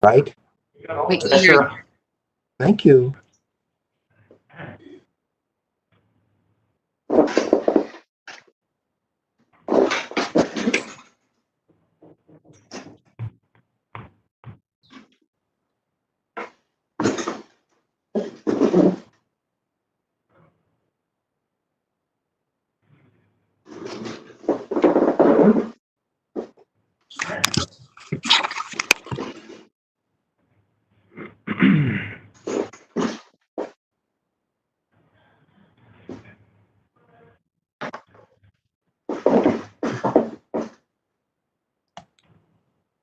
right? We can Yes, hear you. sir. Thank you.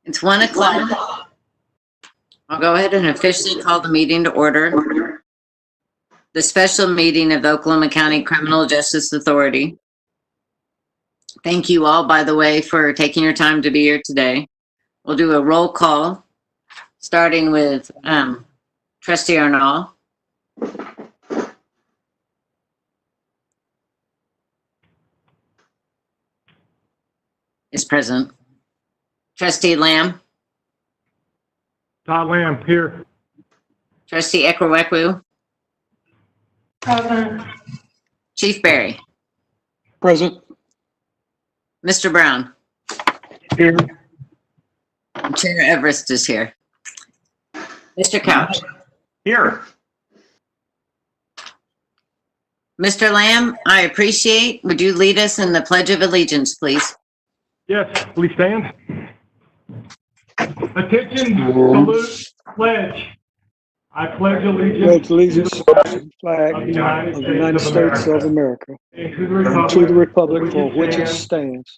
It's 1 o'clock. I'll go ahead and officially call the meeting to order. The special meeting of the Oklahoma County Criminal Justice Authority. Thank you all, by the way, for taking your time to be here today. We'll do a roll call, starting with Trustee Arnall. Is present. Trustee Lamb. Todd Lamb, here. Trustee Ekwawekwu. Present. Chief Barry. Present. Mr. Brown. Here. Chair Everest is here. Mr. Couch. Here. Mr. Lamb, I appreciate. Would you lead us in the Pledge of Allegiance, please? Yes, please stand. Attention, salute, pledge. I pledge allegiance to the flag of of the United the United States of America and to and to the republic for which it stands,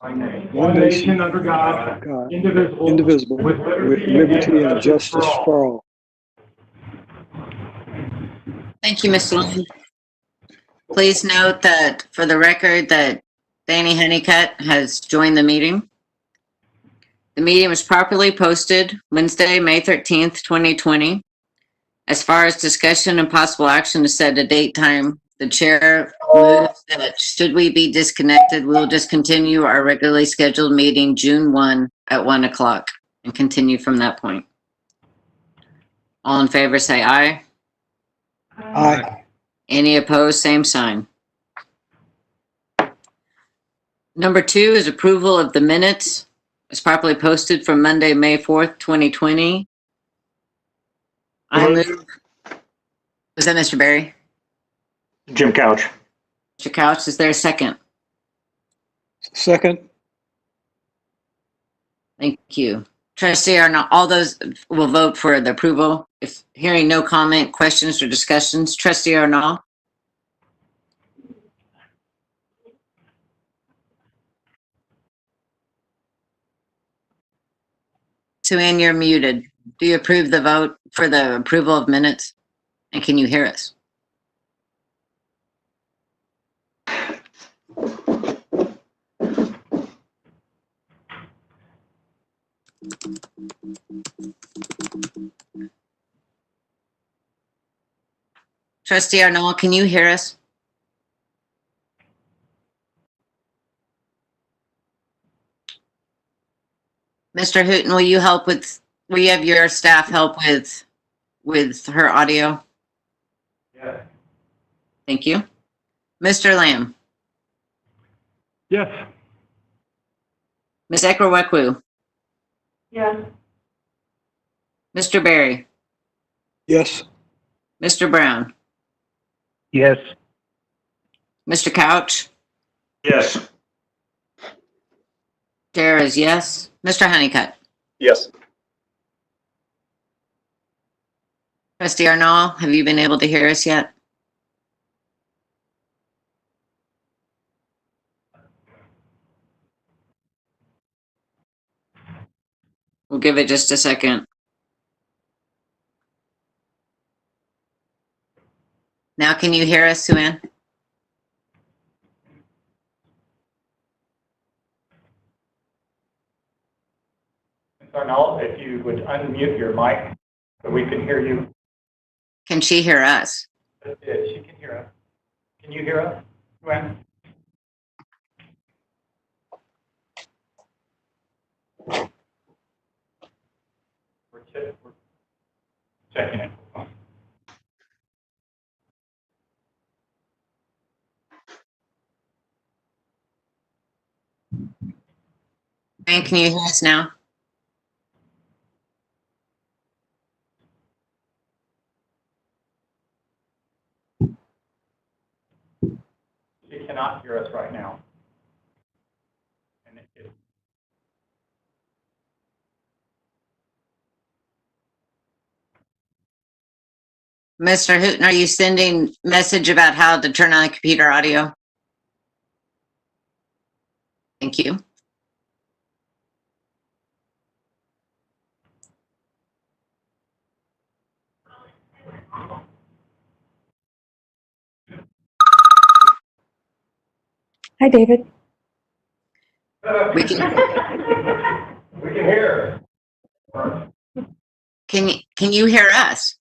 one nation under God, God, indivisible, with liberty and justice for all. Thank you, Mr. Lamb. Please note that for the record that Danny Honeycutt has joined the meeting. The meeting was properly posted Wednesday, May 13th, 2020. As far as discussion and possible action to set a date time, the chair moves that should we be disconnected, we will discontinue our regularly scheduled meeting June 1 at 1 o'clock and continue from that point. All in favor, say aye. Aye. Any opposed, same sign. Number 2 is approval of the minutes. It's properly posted from Monday, May 4th, 2020. I move. Was that Mr. Barry? Jim Couch. Mr. Couch, is there a second? Second. Thank you. Trustee Arnall, all those will vote for the approval. If hearing no comment, questions, or discussions, Trustee Arnall? Suanne, you're muted. Do you approve the vote for the approval of minutes? And can you hear us? Trustee Arnall, can you hear us? Mr. Hooten, will you have your staff help with her audio? Yeah. Thank you. Mr. Lamb. Yes. Ms. Ekwawekwu. Yes. Mr. Barry. Yes. Mr. Brown. Yes. Mr. Couch. Yes. Chair is yes. Mr. Honeycutt. Yes. Trustee Arnall, have you been able to hear us yet? We'll give it just a second. Now can you hear us, Suanne? Arnall, if you would unmute your mic so we can hear you. Can she hear us? She can hear us. Can you hear us, Gwen? checking it. Ryan, can you hear us now? She cannot hear us right now. And it, Mr. Hooton, are you sending message about how to turn on the computer audio? Thank you. Hi, David. We can, we can hear. can you hear us?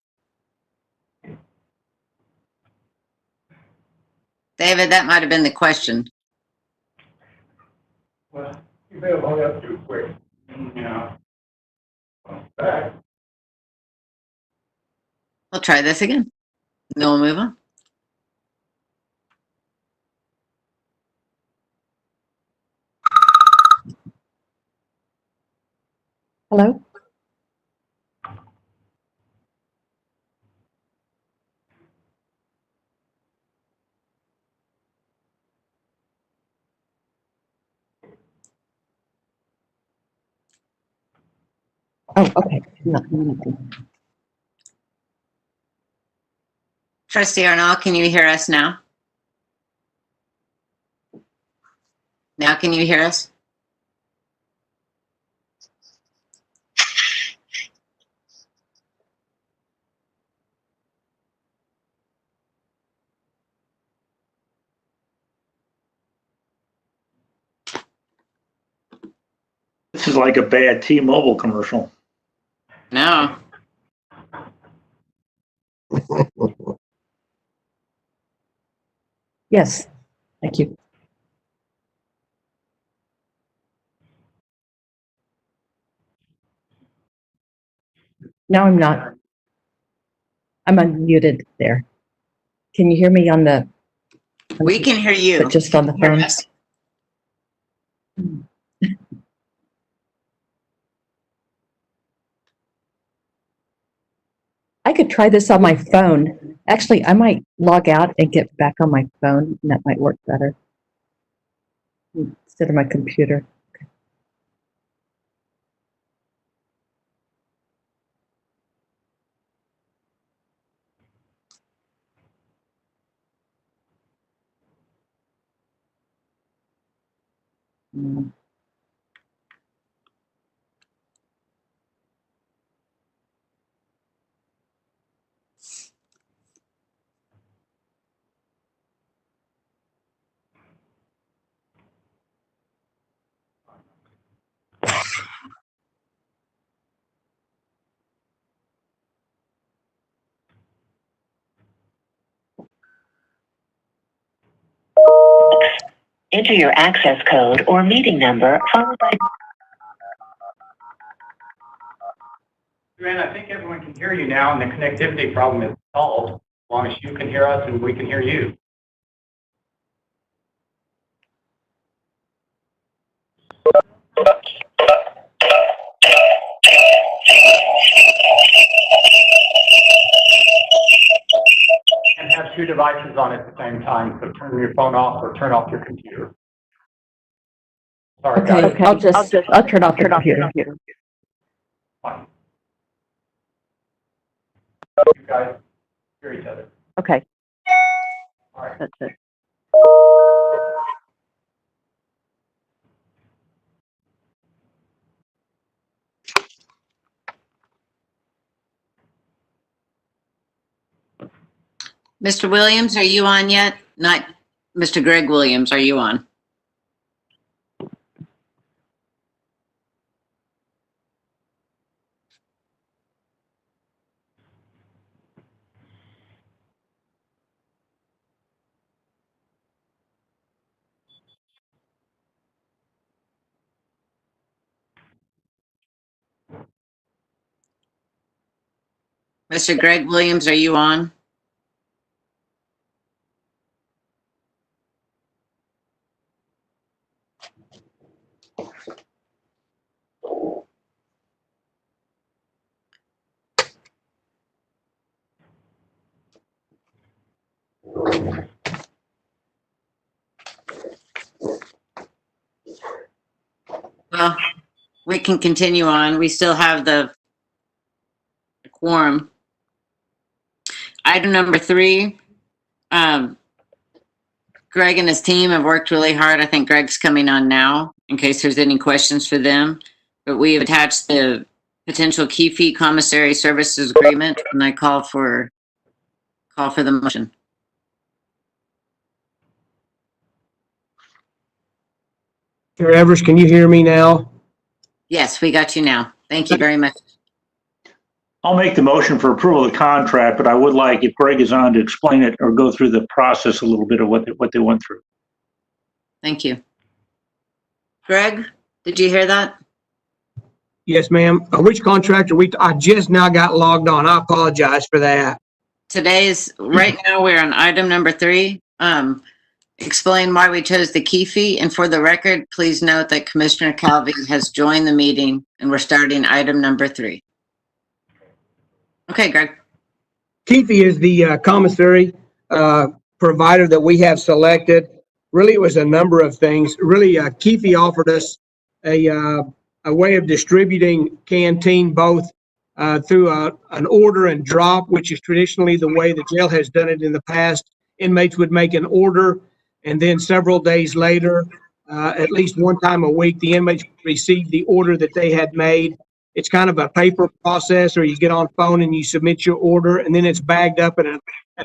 David, that might have been the question. Well, you may have hung up too quick. Yeah. Back. We'll try this again. Then we'll move on. Hello? Oh, okay. No, nothing. Trustee Arnall, can you hear us now? Now can you hear us? This is like a bad T-Mobile commercial. No. Yes, thank you. No, I'm not. I'm unmuted there. Can you hear me on the? We can hear you. But just on the Hear phone? us. I could try this on my phone. Actually, I might log out and get back on my phone, and that might work better instead of my computer. Mm. Enter your access code or meeting number followed by. Joanne, I think everyone can hear you now, and the connectivity problem is solved, as long as you can hear us and we can hear you. And have two devices on at the same time, so turn your phone off or turn off your computer. Sorry, Okay, guys. I'll turn off the computer. Fine. You guys hear each other. Okay, All right. that's it. Mr. Williams, are you on yet? Not Mr. Greg Williams, are you on? Mr. Greg Williams, are you on? Well, we can continue on. We still have the quorum. Item number 3, Greg and his team have worked really hard. I think Greg's coming on now in case there's any questions for them. But we have attached the potential key fee commissary services agreement, and I call for the motion. Chair Evers, can you hear me now? Yes, we got you now. Thank you very much. I'll make the motion for approval of the contract, but I would like, if Greg is on, to explain it or go through the process a little bit of what they went through. Thank you. Greg, did you hear that? Yes, ma'am. Which contract are we? I just now got logged on. I apologize for that. Right now, we're on item number 3. Explain why we chose the key fee. And for the record, please note that Commissioner Calvi has joined the meeting and we're starting item number 3. Okay, Greg. Key fee is the commissary provider that we have selected. Really, it was a number of things. Really, Key fee offered us a way of distributing canteen both through an order and drop, which is traditionally the way the jail has done it in the past. Inmates would make an order, and then several days later, at least one time a week, the inmates receive the order that they had made. It's kind of a paper process, or you get on phone and you submit your order, and then it's bagged up at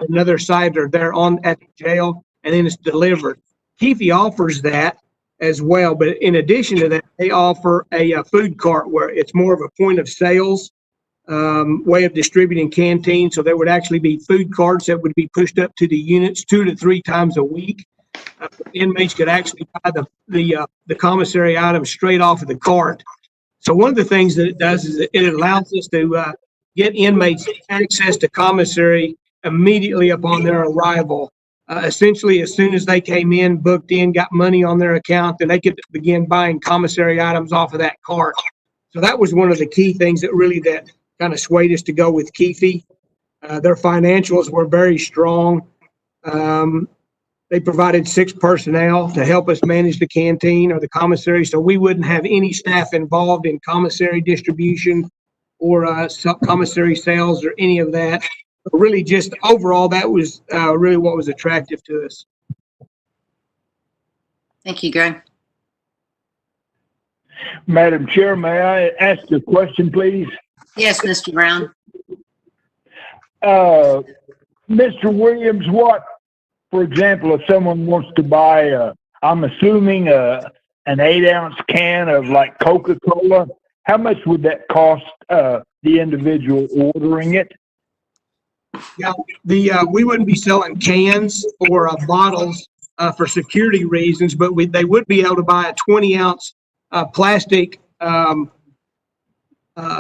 another site or there at the jail, and then it's delivered. Key fee offers that as well, but in addition to that, they offer a food cart where it's more of a point of sales way of distributing canteens. So there would actually be food carts that would be pushed up to the units 2 to 3 times a week. Inmates could actually buy the commissary items straight off of the cart. So one of the things that it does is it allows us to get inmates access to commissary immediately upon their arrival. Essentially, as soon as they came in, booked in, got money on their account, then they could begin buying commissary items off of that cart. So that was one of the key things that kind of swayed us to go with key fee. Their financials were very strong. They provided 6 personnel to help us manage the canteen or the commissary, so we wouldn't have any staff involved in commissary distribution or commissary sales or any of that. But really, just overall, that was really what was attractive to us. Thank you, Greg. Madam Chair, may I ask a question, please? Yes, Mr. Brown. Mr. Williams, for example, if someone wants to buy, I'm assuming an 8-ounce can of like Coca-Cola, how much would that cost the individual ordering it? Yeah, we wouldn't be selling cans or bottles for security reasons, but they would be able to buy a 20-ounce plastic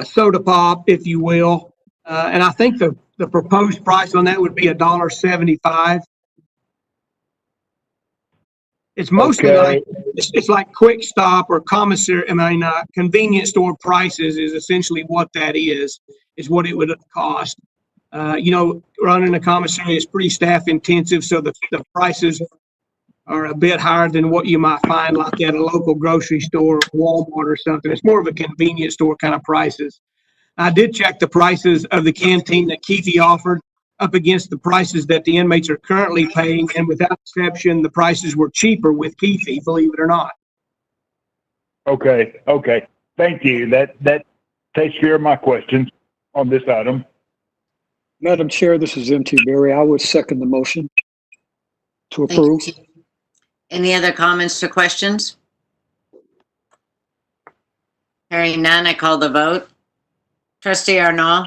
soda pop, if you will. And I think the proposed price on that would be $1.75. It's mostly like it's like Quick Stop or commissary. Convenience store prices is essentially what that is what it would cost. Running a commissary is pretty staff intensive, so the prices are a bit higher than what you might find like at a local grocery store, Walmart or something. It's more of a convenience store kind of prices. I did check the prices of the canteen that Key fee offered up against the prices that the inmates are currently paying, and without exception, the prices were cheaper with Key fee, believe it or not. Okay. Thank you. That takes care of my questions on this item. Madam Chair, this is M.T. Berry. I would second the motion to approve. Any other comments or questions? Hearing none, I call the vote. Trustee Arnaud?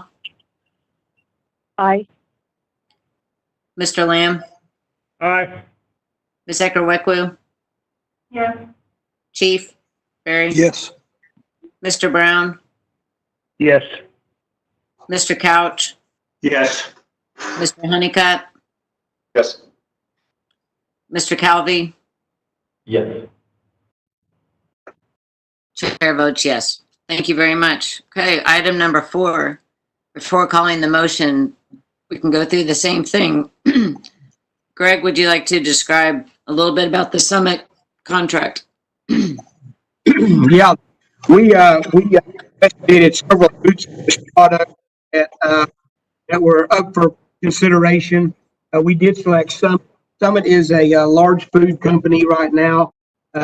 Aye. Mr. Lamb? Aye. Ms. Ecker-Weckwu? Yes. Chief Berry? Yes. Mr. Brown? Yes. Mr. Couch? Yes. Mr. Honeycutt, Yes. Mr. Calvi, Yes. chair votes yes. Thank you very much. Okay, item number 4. Before calling the motion, we can go through the same thing. Greg, would you like to describe a little bit about the Summit contract? Yeah, we investigated several food service products that were up for consideration. We did select Summit is a large food company right now.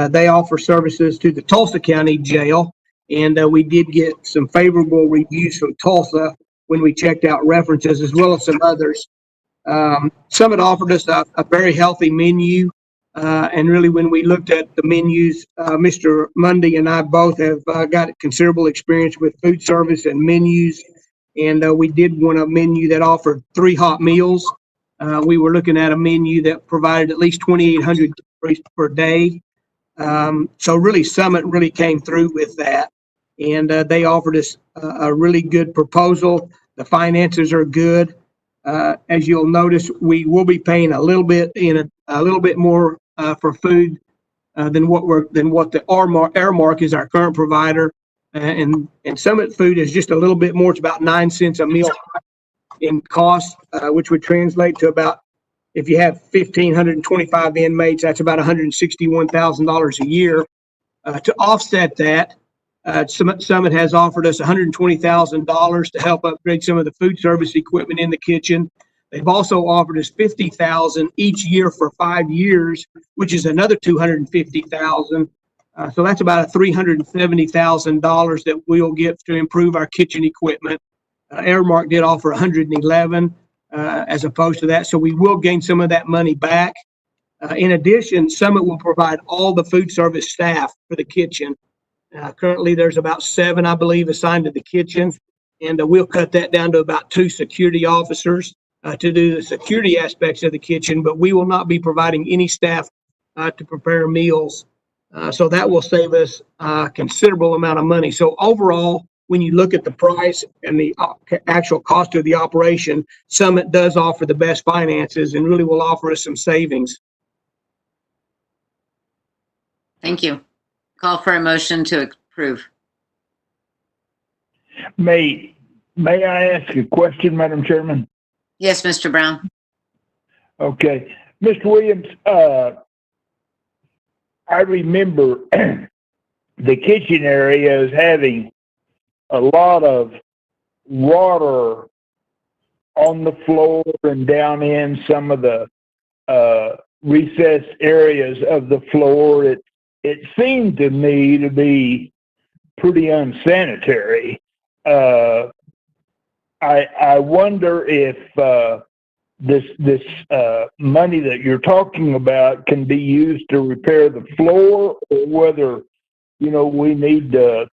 They offer services to the Tulsa County Jail, and we did get some favorable reviews from Tulsa when we checked out references, as well as some others. Summit offered us a very healthy menu. And really, when we looked at the menus, Mr. Mundy and I both have got considerable experience with food service and menus. And we did want a menu that offered 3 hot meals. We were looking at a menu that provided at least 2,800 calories per day. So really, Summit really came through with that. And they offered us a really good proposal. The finances are good. As you'll notice, we will be paying a little bit more for food than what the Airmark is our current provider, and Summit Food is just a little bit more. It's about 9 cents a meal in cost, which would translate to about, if you have 1,525 inmates, that's about $161,000 a year. To offset that, Summit has offered us $120,000 to help upgrade some of the food service equipment in the kitchen. They've also offered us $50,000 each year for 5 years, which is another $250,000. So that's about $370,000 that we'll get to improve our kitchen equipment. Airmark did offer $111,000 as opposed to that, so we will gain some of that money back. In addition, Summit will provide all the food service staff for the kitchen. Currently, there's about 7, I believe, assigned to the kitchen, and we'll cut that down to about 2 security officers to do the security aspects of the kitchen, but we will not be providing any staff to prepare meals. So that will save us a considerable amount of money. So overall, when you look at the price and the actual cost of the operation, Summit does offer the best finances and really will offer us some savings. Thank you. Call for a motion to approve. May I ask a question, Madam Chairman? Yes, Mr. Brown. Okay. Mr. Williams, I remember the kitchen area as having a lot of water on the floor and down in some of the recessed areas of the floor. It seemed to me to be pretty unsanitary. I wonder if this money that you're talking about can be used to repair the floor, or whether, we need to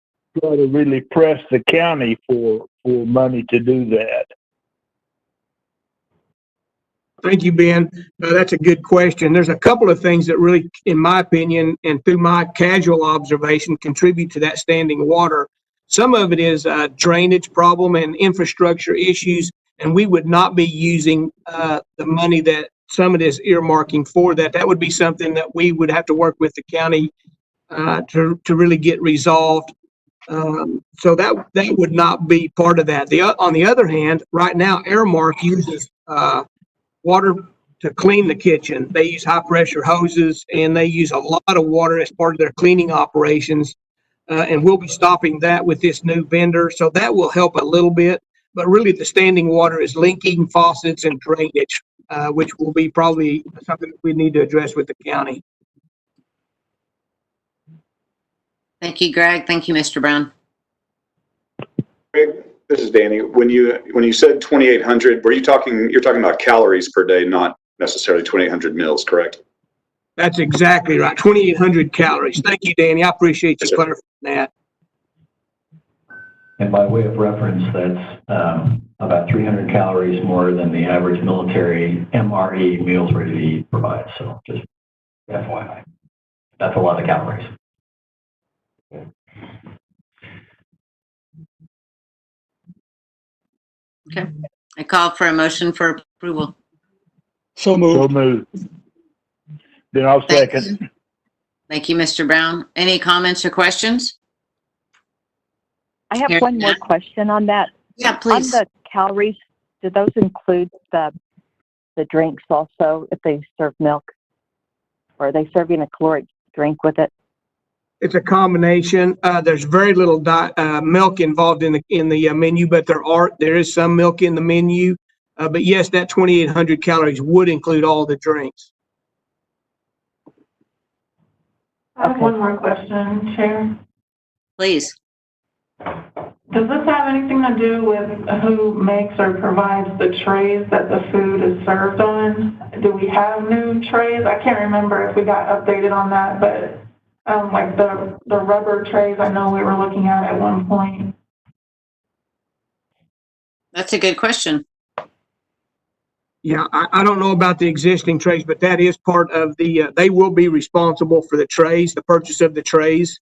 try to really press the county for money to do that. Thank you, Ben. That's a good question. There's a couple of things that really, in my opinion, and through my casual observation, contribute to that standing water. Some of it is a drainage problem and infrastructure issues, and we would not be using the money that Summit is earmarking for that. That would be something that we would have to work with the county to really get resolved. So that would not be part of that. On the other hand, right now, Airmark uses water to clean the kitchen. They use high pressure hoses, and they use a lot of water as part of their cleaning operations. And we'll be stopping that with this new vendor. So that will help a little bit, but really the standing water is linking faucets and drainage, which will be probably something that we need to address with the county. Thank you, Greg. Thank you, Mr. Brown. Greg, this is Danny. When you said 2,800, you're talking about calories per day, not necessarily 2,800 meals, correct? That's exactly right. 2,800 calories. Thank you, Danny. I appreciate you clarifying that. And by way of reference, that's about 300 calories more than the average military MRE meals ready to eat provides. So just FYI, that's a lot of calories. Okay. I call for a motion for approval. So So moved. moved. Then I'll Thank second. you. Thank you, Mr. Brown. Any comments or questions? I have Hearing one more none. question on that. Yeah, On please. the calories, do those include the drinks also if they serve milk? Or are they serving a caloric drink with it? It's a combination. There's very little milk involved in the menu, but there is some milk in the menu. But yes, that 2,800 calories would include all the drinks. I have one more question, Chair. Please. Does this have anything to do with who makes or provides the trays that the food is served on? Do we have new trays? I can't remember if we got updated on that, but like the rubber trays, I know we were looking at one point. That's a good question. Yeah, I don't know about the existing trays, but that is part of they will be responsible for the trays, the purchase of the trays.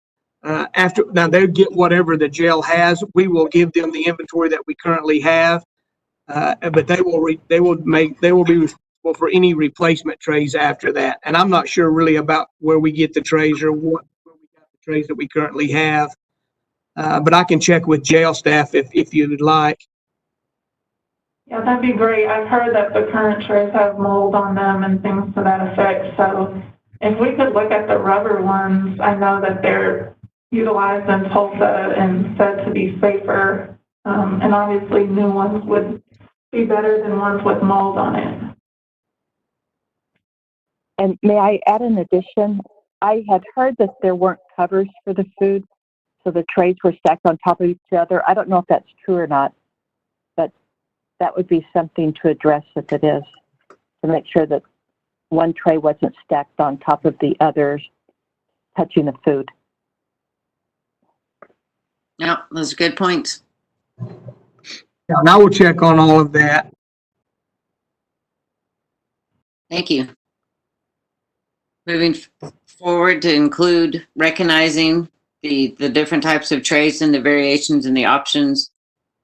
Now they'll get whatever the jail has. We will give them the inventory that we currently have. But they will be responsible for any replacement trays after that. And I'm not sure really about where we get the trays or where we got the trays that we currently have. But I can check with jail staff if you'd like. Yeah, that'd be great. I've heard that the current trays have mold on them and things to that effect. So if we could look at the rubber ones, I know that they're utilized in Tulsa and said to be safer. And obviously new ones would be better than ones with mold on it. And may I add an addition? I had heard that there weren't covers for the food, so the trays were stacked on top of each other. I don't know if that's true or not, but that would be something to address if it is, to make sure that one tray wasn't stacked on top of the others, touching the food. Yeah, those are good points. Yeah, and I will check on all of that. Thank you. Moving forward to include recognizing the different types of trays and the variations and the options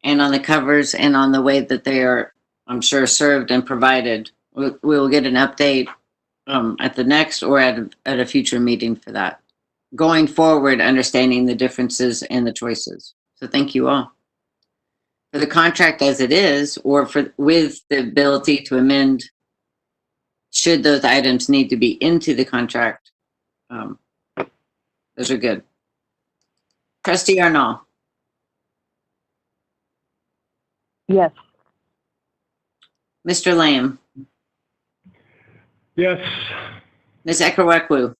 and on the covers and on the way that they are, I'm sure, served and provided. We will get an update at the next or at a future meeting for that. Going forward, understanding the differences and the choices. So thank you all. For the contract as it is, or with the ability to amend should those items need to be into the contract, those are good. Trustee Arnall. Yes. Mr. Lamb. Yes. Ms. Ekerwekwu.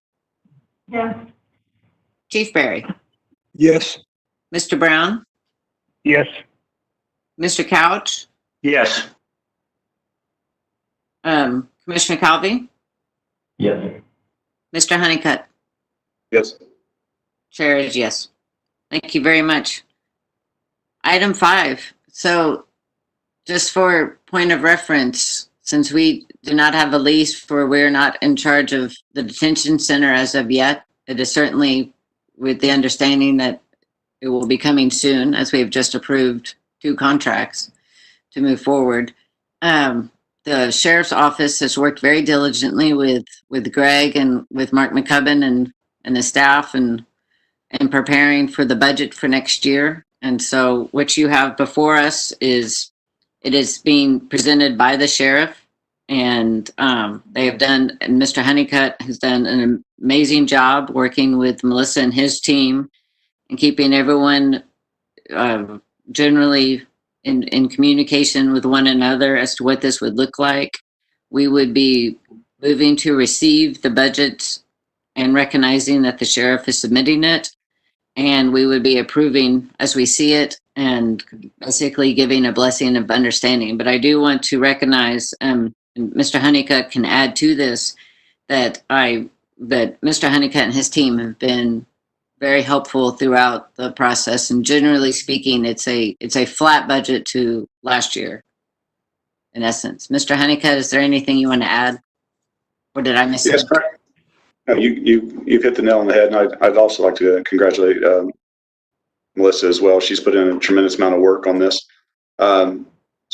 Yes. Chief Barry. Yes. Mr. Brown. Yes. Mr. Couch. Yes. Commissioner Calvi. Yes. Mr. Honeycutt. Yes. Chair is yes. Thank you very much. Item 5. So just for point of reference, since we do not have a lease we're not in charge of the detention center as of yet, it is certainly with the understanding that it will be coming soon as we have just approved 2 contracts to move forward. The sheriff's office has worked very diligently with Greg and with Mark McCubbin and the staff and preparing for the budget for next year. And so what you have before us is being presented by the sheriff, and they have done, and Mr. Honeycutt has done an amazing job working with Melissa and his team and keeping everyone generally in communication with one another as to what this would look like. We would be moving to receive the budget and recognizing that the sheriff is submitting it, and we would be approving as we see it and basically giving a blessing of understanding. But I do want to recognize, and Mr. Honeycutt can add to this, that Mr. Honeycutt and his team have been very helpful throughout the process. And generally speaking, it's a flat budget to last year, in essence. Mr. Honeycutt, is there anything you want to add? Or did I miss Yes, correct. No, you've hit the nail on the head, and I'd also like to congratulate Melissa as well. She's put in a tremendous amount of work on this.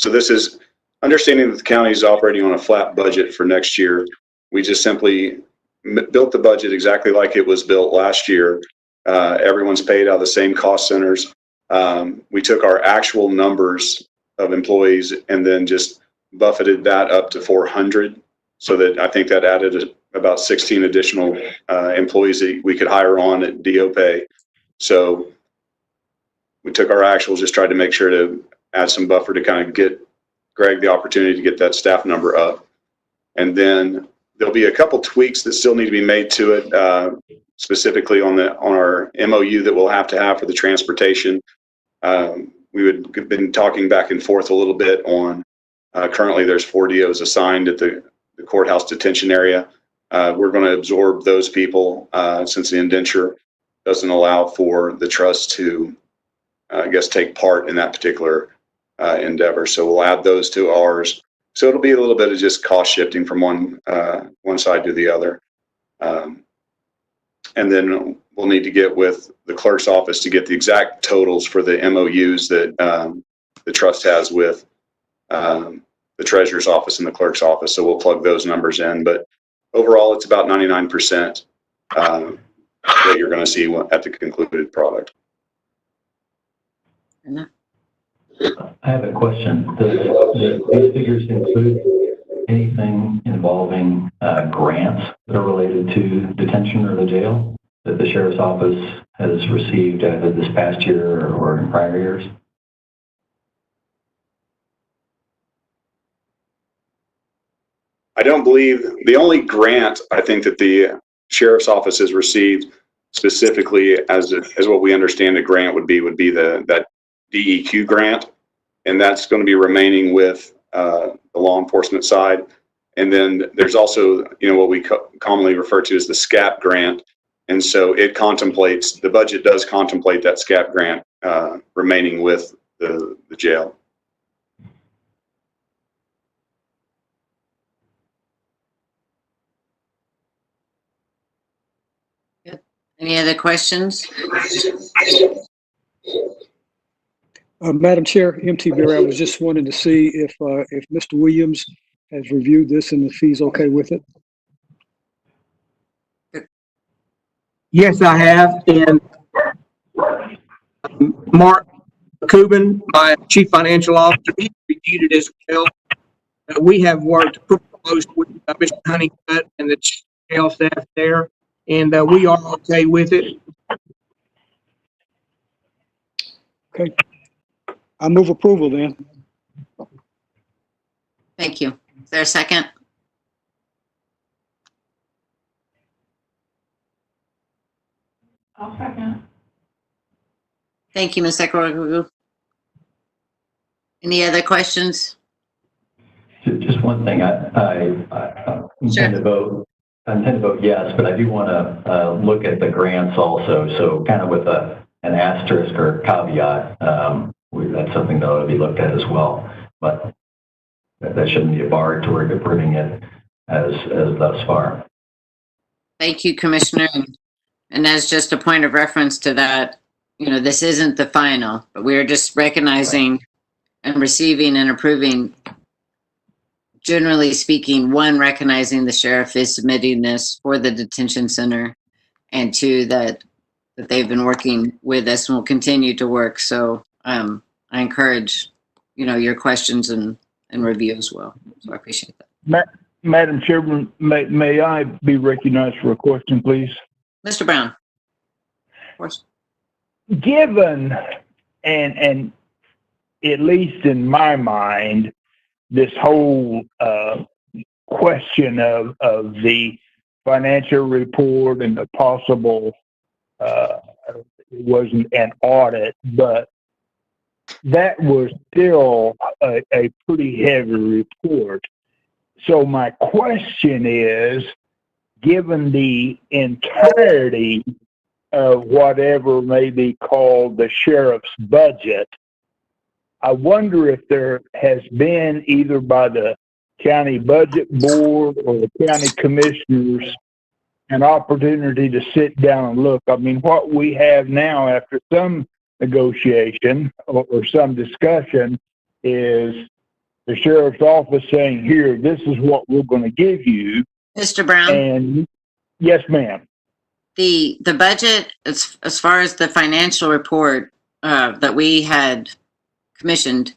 So this is understanding that the county is operating on a flat budget for next year. We just simply built the budget exactly like it was built last year. Everyone's paid out of the same cost centers. We took our actual numbers of employees and then just buffeted that up to 400. So that I think that added about 16 additional employees that we could hire on at DO pay. So we took our actuals, just tried to make sure to add some buffer to kind of get Greg the opportunity to get that staff number up. And then there'll be a couple tweaks that still need to be made to it, specifically on our MOU that we'll have to have for the transportation. We would have been talking back and forth a little bit on, currently there's 4 DOs assigned at the courthouse detention area. We're going to absorb those people since the indenture doesn't allow for the trust to, I guess, take part in that particular endeavor. So we'll add those to ours. So it'll be a little bit of just cost shifting from one side to the other. And then we'll need to get with the clerk's office to get the exact totals for the MOUs that the trust has with the treasurer's office and the clerk's office. So we'll plug those numbers in. But overall, it's about 99% that you're going to see at the concluded product. I have a question. Do these figures include anything involving grants that are related to detention or the jail that the sheriff's office has received either this past year or in prior years? I don't believe the only grant I think that the sheriff's office has received specifically as what we understand a grant would be that DEQ grant, and that's going to be remaining with the law enforcement side. And then there's also, what we commonly refer to as the SCAP grant. And so it contemplates, the budget does contemplate that SCAP grant remaining with the jail. Any other questions? Madam Chair, MT Berry, I was just wanting to see if Mr. Williams has reviewed this and if he's okay with it. Yes, I have. And Mark Cuban, my chief financial officer, he reviewed it as well. We have worked pretty close with Mr. Honeycutt and the jail staff there, and we are okay with it. Okay. I move approval then. Thank you. Is there a second? I'll second. Thank you, Ms. Ekorogu. Any other questions? Just one thing. I intend to vote. I intend to vote yes, but I do want to look at the grants also. So kind of with an asterisk or caveat. That's something that ought to be looked at as well. But that shouldn't be a bar toward approving it as thus far. Thank you, Commissioner. And as just a point of reference to that, this isn't the final, but we're just recognizing and receiving and approving, generally speaking, one, recognizing the sheriff is submitting this for the detention center, and two, that they've been working with us and will continue to work. So I encourage, your questions and review as well. So I appreciate that. Madam Chairman, may I be recognized for a question, please? Mr. Brown. Of course. Given, and at least in my mind, this whole question of the financial report and the possible, it wasn't an audit, but that was still a pretty heavy report. So my question is, given the entirety of whatever may be called the sheriff's budget, I wonder if there has been, either by the county budget board or the county commissioners, an opportunity to sit down and look. I mean, what we have now after some negotiation or some discussion is the sheriff's office saying, here, this is what we're going to give you. Mr. Brown, And yes, ma'am. the budget, as far as the financial report that we had commissioned,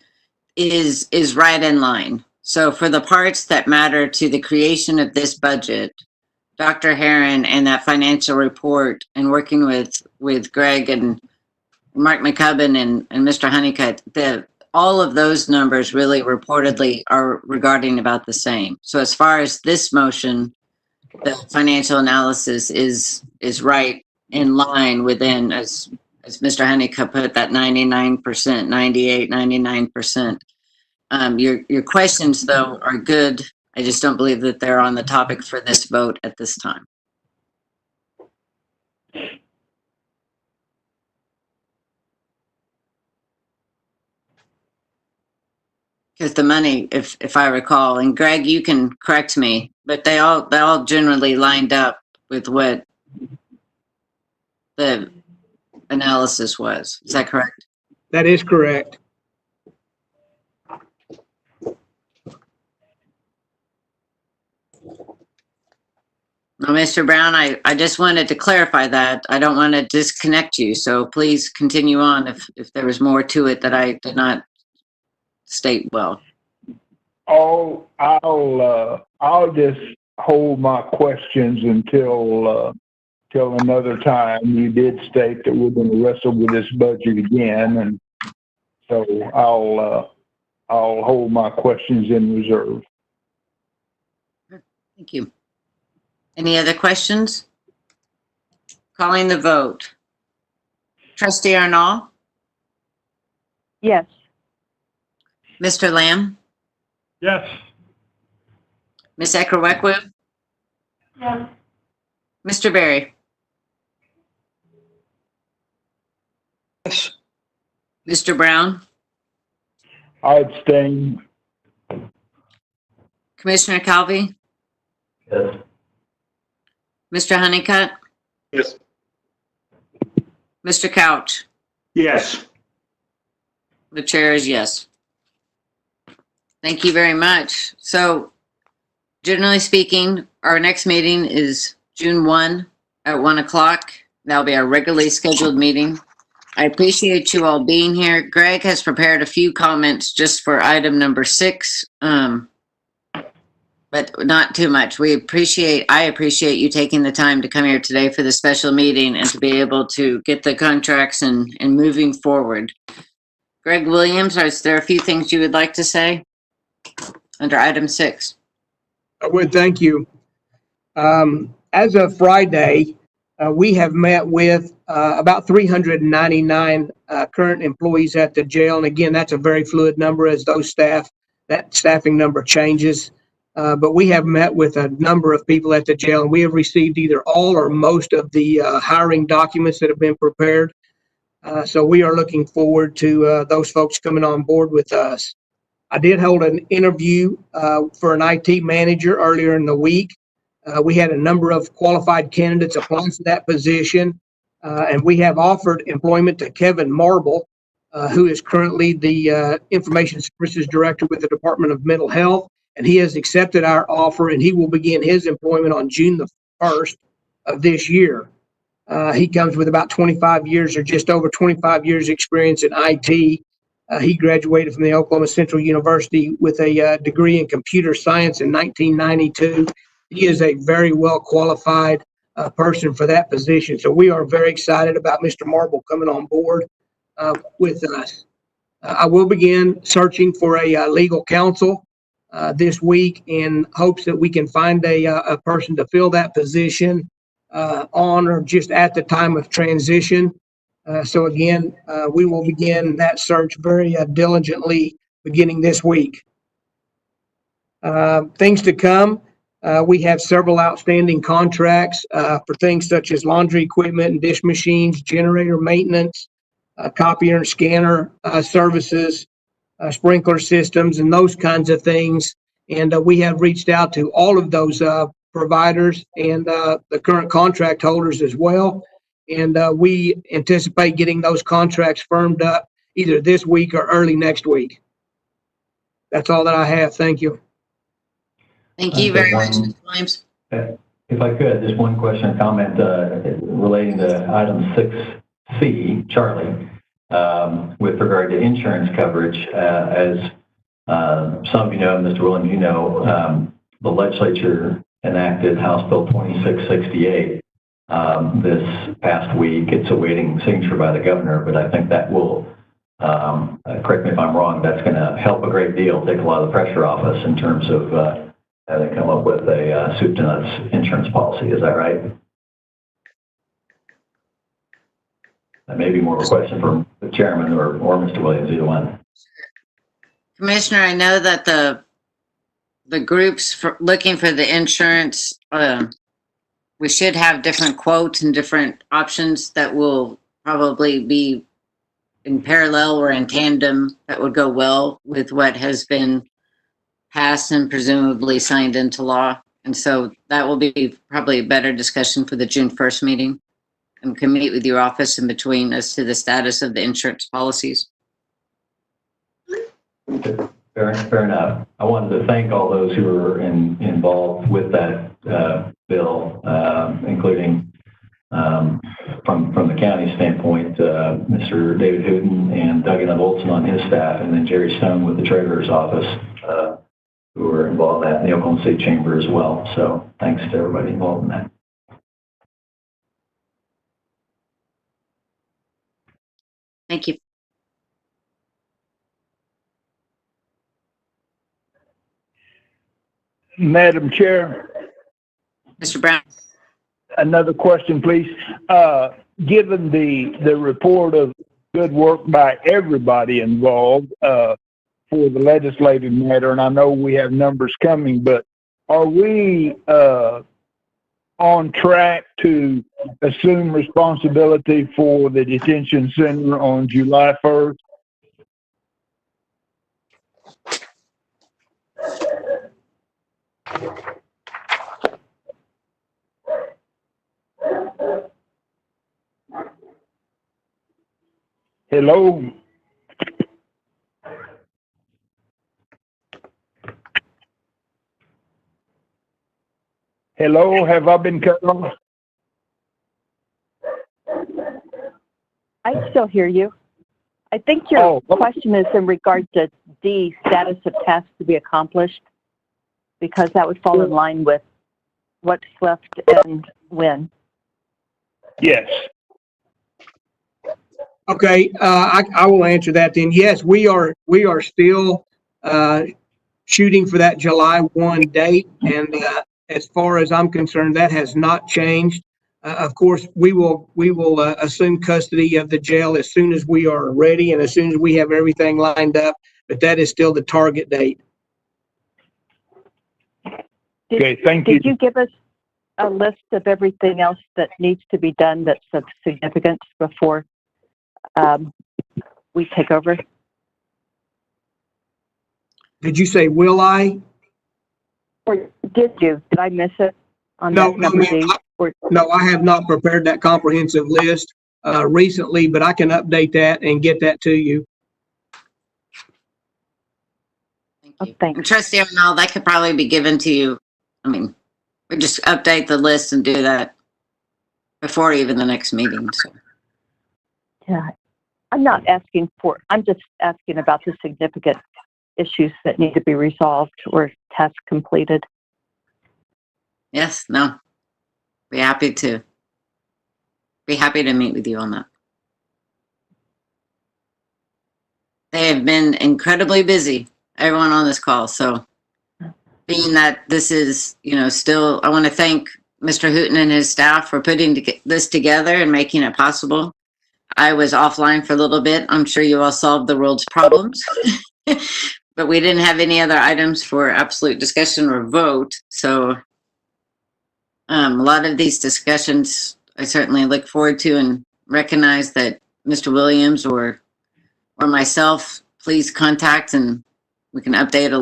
is right in line. So for the parts that matter to the creation of this budget, Dr. Herron and that financial report, and working with Greg and Mark McCubbin and Mr. Honeycutt, all of those numbers really reportedly are regarding about the same. So as far as this motion, the financial analysis is right in line within, as Mr. Honeycutt put, that 99%, 98, 99%. Your questions, though, are good. I just don't believe that they're on the topic for this vote at this time. Because the money, if I recall, and Greg, you can correct me, but they all generally lined up with what the analysis was. Is that correct? That is correct. Now, Mr. Brown, I just wanted to clarify that. I don't want to disconnect you, so please continue on if there was more to it that I did not state well. Oh, I'll just hold my questions until another time. You did state that we're going to wrestle with this budget again, and so I'll hold my questions in reserve. Thank you. Any other questions? Calling the vote. Trustee Arnall? Yes. Mr. Lamb? Yes. Ms. Ekerwekwu? Yes. Mr. Berry? Yes. Mr. Brown? I abstain. Commissioner Calvi? Yes. Mr. Honeycutt? Yes. Mr. Couch? Yes. The chair is yes. Thank you very much. So, generally speaking, our next meeting is June 1 at 1 o'clock. That'll be our regularly scheduled meeting. I appreciate you all being here. Greg has prepared a few comments just for item number 6, but not too much. I appreciate you taking the time to come here today for the special meeting and to be able to get the contracts and moving forward. Greg Williams, is there a few things you would like to say under item 6? I would, thank you. As of Friday, we have met with about 399 current employees at the jail. And again, that's a very fluid number as that staffing number changes. But we have met with a number of people at the jail, and we have received either all or most of the hiring documents that have been prepared. So we are looking forward to those folks coming on board with us. I did hold an interview for an IT manager earlier in the week. We had a number of qualified candidates apply for that position, and we have offered employment to Kevin Marble, who is currently the Information Services Director with the Department of Mental Health, and he has accepted our offer, and he will begin his employment on June the 1st of this year. He comes with about 25 years or just over 25 years experience in IT. He graduated from the Oklahoma Central University with a degree in computer science in 1992. He is a very well qualified person for that position. So we are very excited about Mr. Marble coming on board with us. I will begin searching for a legal counsel this week in hopes that we can find a person to fill that position on or just at the time of transition. So again, we will begin that search very diligently beginning this week. Things to come. We have several outstanding contracts for things such as laundry equipment and dish machines, generator maintenance, copier and scanner services, sprinkler systems, and those kinds of things. And we have reached out to all of those providers and the current contract holders as well. And we anticipate getting those contracts firmed up either this week or early next week. That's all that I have. Thank you. Thank you very much, Mr. Williams. If I could, just one question or comment relating to item 6C, Charlie, with regard to insurance coverage. As some of you know, Mr. Williams, you know, the legislature enacted House Bill 2668 this past week. It's awaiting signature by the governor, but I think that will, correct me if I'm wrong, that's going to help a great deal, take a lot of the pressure off us in terms of having to come up with a soup to nuts insurance policy. Is that right? That may be more of a question for the chairman or Mr. Williams, either one. Commissioner, I know that the groups looking for the insurance, we should have different quotes and different options that will probably be in parallel or in tandem that would go well with what has been passed and presumably signed into law. And so that will be probably a better discussion for the June 1st meeting, and can meet with your office in between as to the status of the insurance policies. Fair enough. I wanted to thank all those who were involved with that bill, including from the county standpoint, Mr. David Hooten and Doug Olson on his staff, and then Jerry Stone with the Treasurer's Office, who were involved in that, and the Oklahoma City Chamber as well. So thanks to everybody involved in that. Thank you. Madam Chair, Mr. Brown. another question, please. Given the report of good work by everybody involved for the legislative matter, and I know we have numbers coming, but are we on track to assume responsibility for the detention center on July 1st? Hello? Hello, have I been cut off? I still hear you. I think your question is in regard to D, status of tasks to be accomplished, because that would fall in line with what's left and when. Yes. Okay, I will answer that then. Yes, we are still shooting for that July 1 date, and as far as I'm concerned, that has not changed. Of course, we will assume custody of the jail as soon as we are ready and as soon as we have everything lined up, but that is still the target date. Okay, thank you. Did you give us a list of everything else that needs to be done that's of significance before we take over? Did you say, will I? Or did you? Did I miss it on No, that number D? No, I have not prepared that comprehensive list recently, but I can update that and get that to you. Thank you. Thanks. And Trustee Arnold, that could probably be given to you. I mean, we just update the list and do that before even the next meeting. So. Yeah, I'm just asking about the significant issues that need to be resolved or tasks completed. Yes, no. Be happy to meet with you on that. They have been incredibly busy, everyone on this call. So being that this is, still, I want to thank Mr. Hooten and his staff for putting this together and making it possible. I was offline for a little bit. I'm sure you all solved the world's problems, but we didn't have any other items for absolute discussion or vote. So a lot of these discussions, I certainly look forward to, and recognize that Mr. Williams or myself, please contact, and we can update a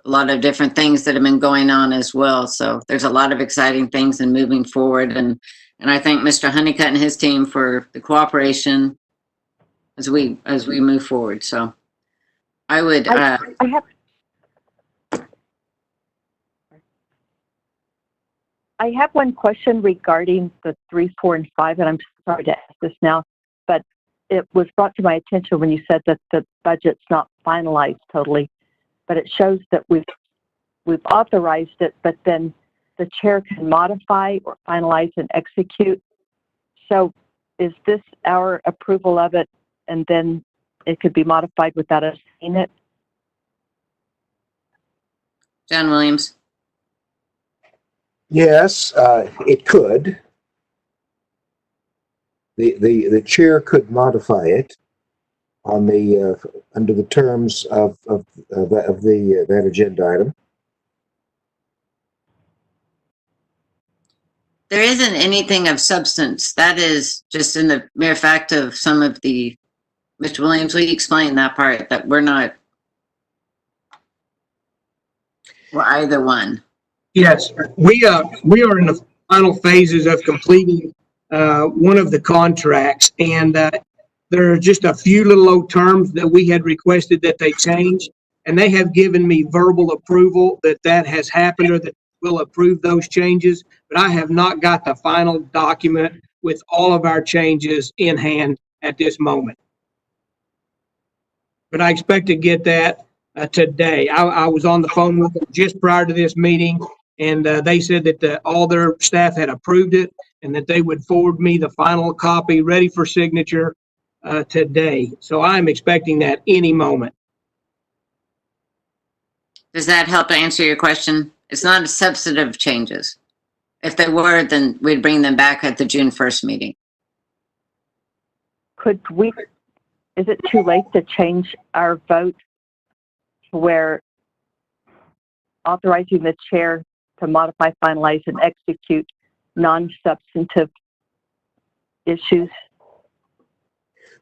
lot of different things that have been going on as well. So there's a lot of exciting things and moving forward. And I thank Mr. Honeycutt and his team for the cooperation as we move forward. So I would. I I have one question regarding the 3, 4, and 5, and I'm sorry to ask this now, but it was brought to my attention when you said that the budget's not finalized totally, but it shows that we've authorized it, but then the chair can modify or finalize and execute. So is this our approval of it, and then it could be modified without us seeing it? John Williams. Yes, it could. The chair could modify it on the under the terms of that agenda item. There isn't anything of substance. That is just in the mere fact of some of the, Mr. Williams, will you explain that part, that we're either one? Yes, we are in the final phases of completing one of the contracts, and there are just a few little old terms that we had requested that they change, and they have given me verbal approval that has happened or that will approve those changes, but I have not got the final document with all of our changes in hand at this moment. But I expect to get that today. I was on the phone with them just prior to this meeting, and they said that all their staff had approved it and that they would forward me the final copy ready for signature today. So I'm expecting that any moment. Does that help to answer your question? It's not substantive changes. If they were, then we'd bring them back at the June 1st meeting. Is it too late to change our vote to where authorizing the chair to modify, finalize, and execute non-substantive issues?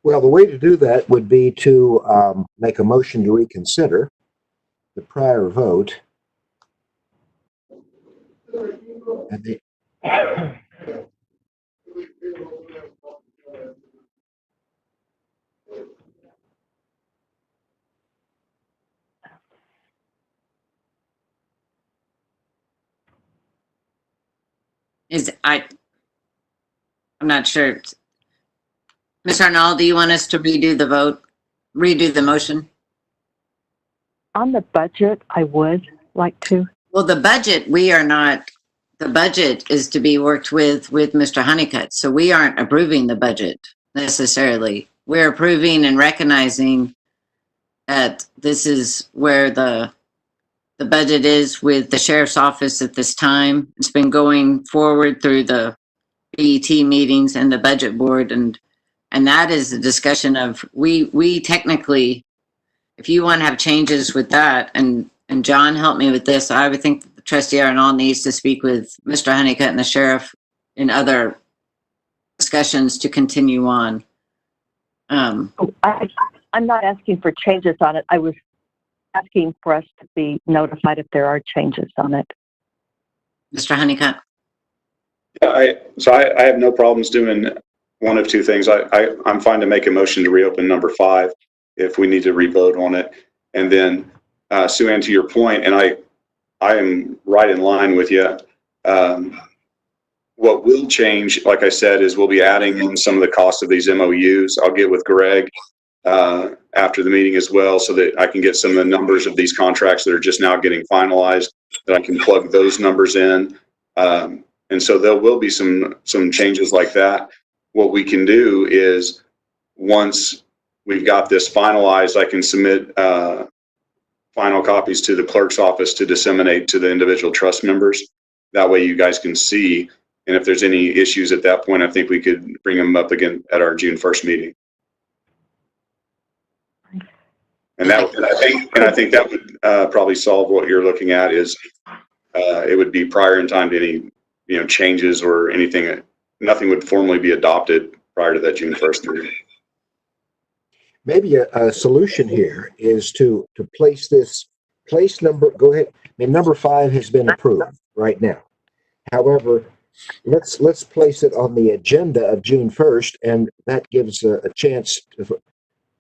Well, the way to do that would be to make a motion to reconsider the prior vote. And I'm not sure. Ms. Arnall, do you want us to redo the motion? On the budget, I would like to. Well, the budget, the budget is to be worked with Mr. Honeycutt. So we aren't approving the budget necessarily. We're approving and recognizing that this is where the budget is with the sheriff's office at this time. It's been going forward through the BET meetings and the budget board, and that is a discussion of we technically, if you want to have changes with that, and John helped me with this, I would think that the trustee Arnall needs to speak with Mr. Honeycutt and the sheriff in other discussions to continue on. I'm not asking for changes on it. I was asking for us to be notified if there are changes on it. Mr. Honeycutt. Yeah, I have no problems doing one of two things. I'm fine to make a motion to reopen number 5 if we need to revote on it. And then, Sue Ann, to your point, and I am right in line with you. What will change, like I said, is we'll be adding in some of the costs of these MOUs. I'll get with Greg after the meeting as well, so that I can get some of the numbers of these contracts that are just now getting finalized, that I can plug those numbers in. And so there will be some changes like that. What we can do is, once we've got this finalized, I can submit final copies to the clerk's office to disseminate to the individual trust members. That way you guys can see. And if there's any issues at that point, I think we could bring them up again at our June 1st meeting. And I think that would probably solve what you're looking at. Is it would be prior in time to any changes or anything. Nothing would formally be adopted prior to that June 1st meeting. maybe a solution here is to place number, go ahead. I mean, number 5 has been approved right now. However, let's place it on the agenda of June 1st, and that gives a chance for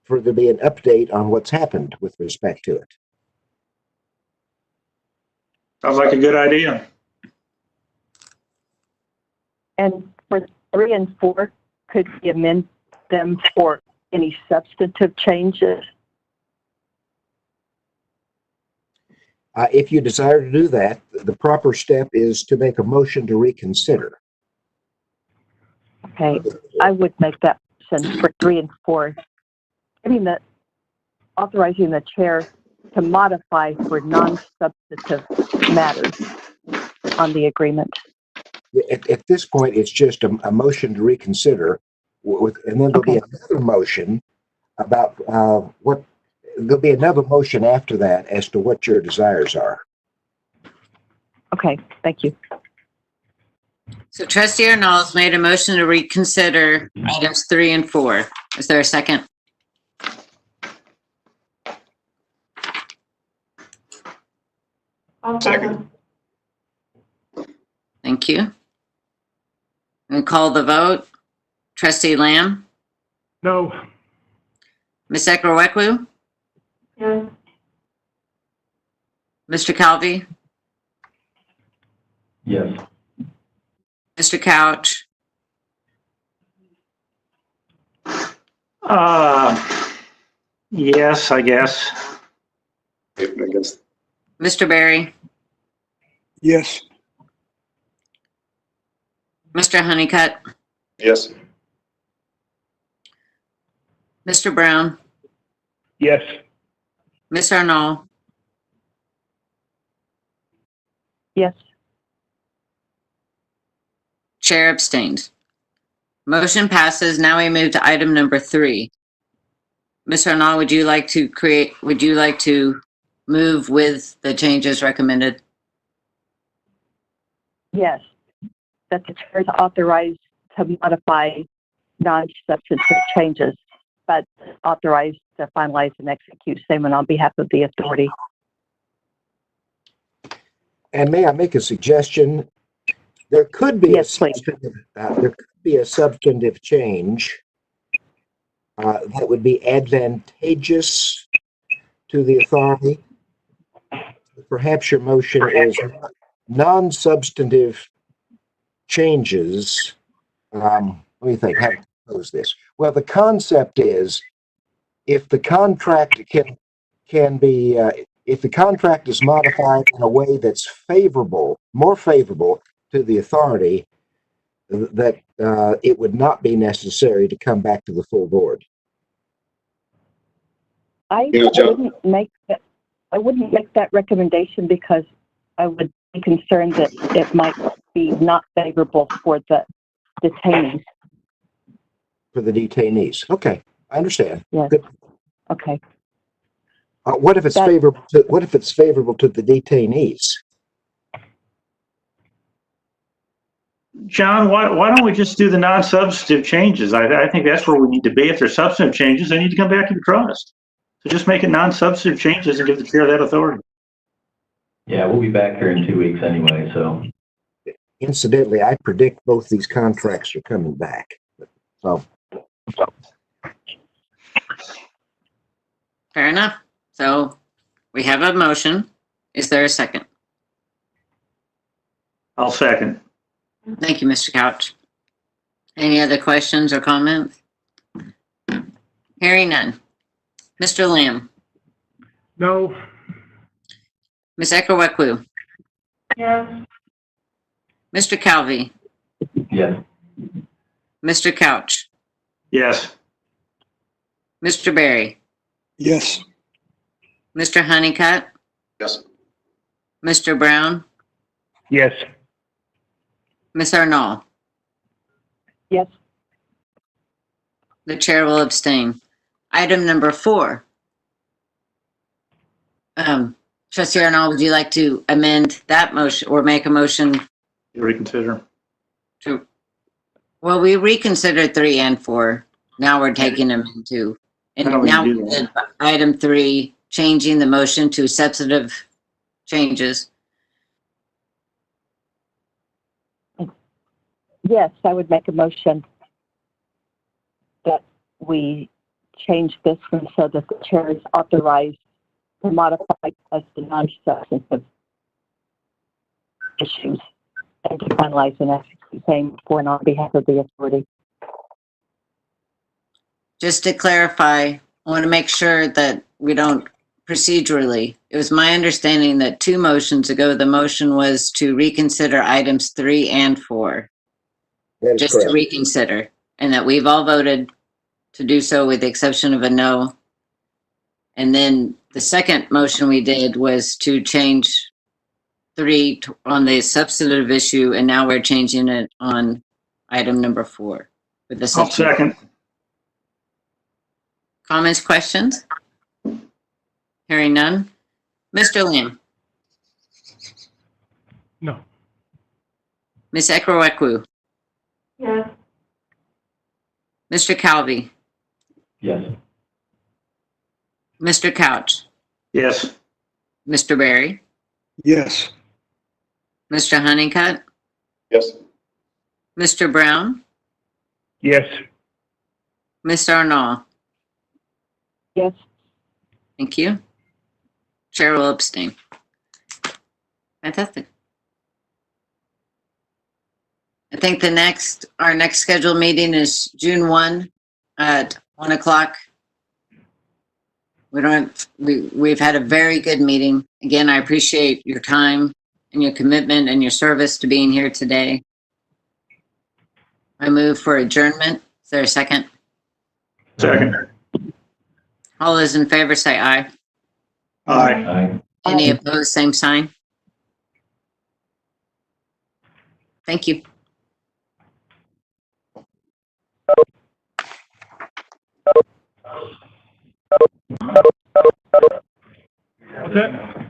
there to be an update on what's happened with respect to it. Sounds like a good idea. And for 3 and 4, could we amend them for any substantive changes? If you desire to do that, the proper step is to make a motion to reconsider. Okay, I would make that motion for 3 and 4. Authorizing the chair to modify for non-substantive matters on the agreement. At this point, it's just a motion to reconsider, and then there'll be another motion about there'll be another motion after that as to what your desires are. Okay, thank you. So trustee Arnall's made a motion to reconsider items 3 and 4. Is there a second? I'll second. Thank you. And call the vote. Trustee Lamb? No. Ms. Ekerwekwu? Yes. Mr. Calvi? Yes. Mr. Couch? Yes, I guess. Against. Mr. Barry? Yes. Mr. Honeycutt? Yes. Mr. Brown? Yes. Ms. Arnall? Yes. Chair abstained. Motion passes. Now we move to item number 3. Ms. Arnall, would you like to move with the changes recommended? Yes. That the chair is authorized to modify non-substantive changes, but authorized to finalize and execute statement on behalf of the authority. And may I make a suggestion? There could be a substantive change that would be advantageous to the authority. Perhaps your motion is non-substantive changes. Let me think. How to pose this? Well, the concept is if the contract can be if the contract is modified in a way that's more favorable to the authority, that it would not be necessary to come back to the full board. I wouldn't make that recommendation because I would be concerned that it might be not favorable for the detainees. For the detainees. Okay, I understand. Yes. Good. Okay. What if it's favorable to the detainees? John, why don't we just do the non-substantive changes? I think that's where we need to be. If there's substantive changes, they need to come back to the trust. So just make it non-substantive changes and give the chair that authority. Yeah, we'll be back here in 2 weeks anyway, so. Incidentally, I predict both these contracts are coming back. So. Fair enough. So we have a motion. Is there a second? I'll second. Thank you, Mr. Couch. Any other questions or comments? Hearing none. Mr. Lamb? No. Ms. Ekerwekwu? Yes. Mr. Calvi? Yes. Mr. Couch? Yes. Mr. Barry? Yes. Mr. Honeycutt? Yes. Mr. Brown? Yes. Ms. Arnall? Yes. The chair will abstain. Item number 4. Trustee Arnall, would you like to amend that motion or make a motion? Reconsider. Well, we reconsidered 3 and 4. Now we're taking them into, and How do we now do that? item 3, changing the motion to substantive changes. Yes, I would make a motion that we change this one so that the chair is authorized to modify as the non-substantive issues trying to finalize and actually saying for and on behalf of the authority. Just to clarify, I want to make sure that we don't procedurally. It was my understanding that 2 motions ago, the motion was to reconsider items 3 and 4. That is Just to correct. reconsider, and that we've all voted to do so with the exception of a no. And then the second motion we did was to change 3 on the substantive issue, and now we're changing it on item number 4. With the I'll second. Comments, questions? Hearing none. Mr. Lim? No. Ms. Ekwuekwu? Yes. Mr. Calvi? Yes. Mr. Couch? Yes. Mr. Barry? Yes. Mr. Honeycutt? Yes. Mr. Brown? Yes. Ms. Arnaud? Yes. Thank you. Chair will abstain. Fantastic. I think our next scheduled meeting is June 1 at 1 o'clock. We've had a very good meeting. Again, I appreciate your time and your commitment and your service to being here today. I move for adjournment. Is there a second? Second. All those in favor say aye. Aye. Aye. Any opposed, same sign. Thank you. What's that?